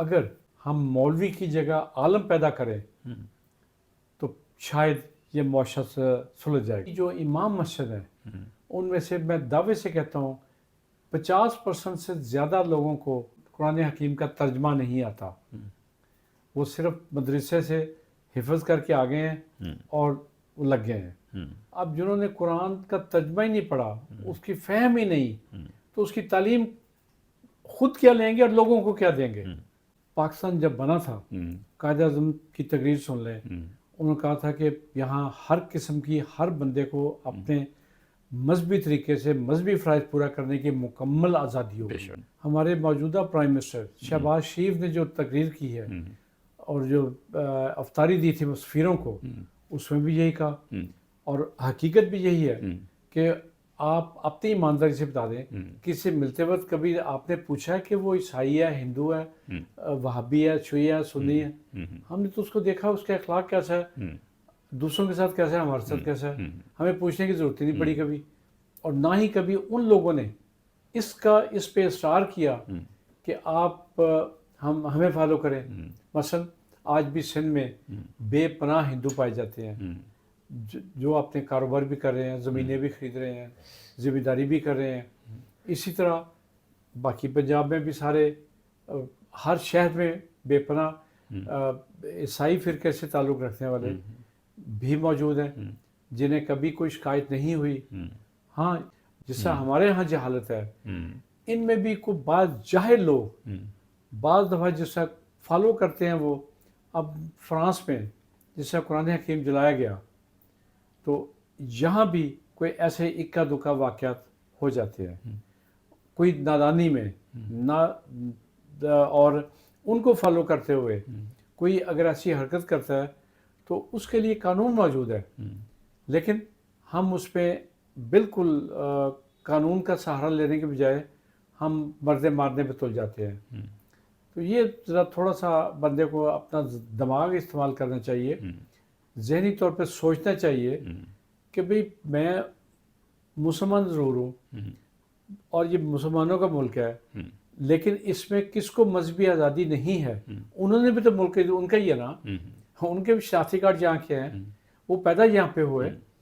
اگر ہم مولوی کی جگہ عالم پیدا کریں تو شاید یہ معاشرہ سلجھ جائے گا. جو امام مسجد ہیں ان میں سے میں دعوے سے کہتا ہوں 50% سے زیادہ لوگوں کو قرآن حکیم کا ترجمہ نہیں آتا. وہ صرف مدرسے سے حفظ کر کے آ گئے ہیں اور وہ لگ گئے ہیں. اب جنہوں نے قرآن کا ترجمہ ہی نہیں پڑھا، اس کی فہم ہی نہیں، تو اس کی تعلیم خود کیا لیں گے اور لوگوں کو کیا دیں گے. پاکستان جب بنا تھا، قائد اعظم کی تقریر سن لیں، انہوں نے کہا تھا کہ یہاں ہر قسم کی ہر بندے کو اپنے مذہبی طریقے سے مذہبی فرائض پورا کرنے کی مکمل آزادی ہوگی. ہمارے موجودہ پرائم منسٹر شہباز شریف نے جو تقریر کی ہے اور جو افطاری دی تھی سفیروں کو، اس میں بھی یہی کہا، اور حقیقت بھی یہی ہے کہ آپ اپنی ایمانداری سے بتا دیں کہ اس سے ملتے وقت کبھی آپ نے پوچھا ہے کہ وہ عیسائی ہے، ہندو ہے، وہابی ہے، شیعہ ہے، سنی ہے؟ ہم نے تو اس کو دیکھا، اس کا اخلاق کیسا ہے، دوسروں کے ساتھ کیسا ہے، ہمارے ساتھ کیسا ہے. ہمیں پوچھنے کی ضرورت ہی نہیں پڑی کبھی. اور نہ ہی کبھی ان لوگوں نے اس پہ اصرار کیا کہ آپ ہمیں فالو کریں. مثلا آج بھی سندھ میں بے پناہ ہندو پائے جاتے ہیں جو اپنے کاروبار بھی کر رہے ہیں، زمینیں بھی خرید رہے ہیں، ذمہ داری بھی کر رہے ہیں. اسی طرح باقی پنجاب میں بھی سارے ہر شہر میں بے پناہ عیسائی فرقے سے تعلق رکھنے والے بھی موجود ہیں جنہیں کبھی کوئی شکایت نہیں ہوئی. ہاں، جس طرح ہمارے ہاں جہالت ہے، ان میں بھی کوئی بعض جاہل لوگ بعض دفعہ جس طرح فالو کرتے ہیں. وہ اب فرانس میں جس طرح قرآن حکیم جلایا گیا تو یہاں بھی کوئی ایسے اکا دکا واقعات ہو جاتے ہیں، کوئی نادانی میں اور ان کو فالو کرتے ہوئے کوئی اگر ایسی حرکت کرتا ہے تو اس کے لیے قانون موجود ہے، لیکن ہم اس پہ بالکل قانون کا سہارا لینے کے بجائے ہم مردے مارنے پہ تل جاتے ہیں. تو یہ ذرا تھوڑا سا بندے کو اپنا دماغ استعمال کرنا چاہیے، ذہنی طور پہ سوچنا چاہیے کہ بھئی میں مسلمان ضرور ہوں اور یہ مسلمانوں کا ملک ہے، لیکن اس میں کس کو مذہبی آزادی نہیں ہے؟ انہوں نے بھی تو ملک ان کا ہی ہے نا، ان کے بھی شناختی کارڈ یہاں کے ہیں، وہ پیدا یہاں پہ ہوئے،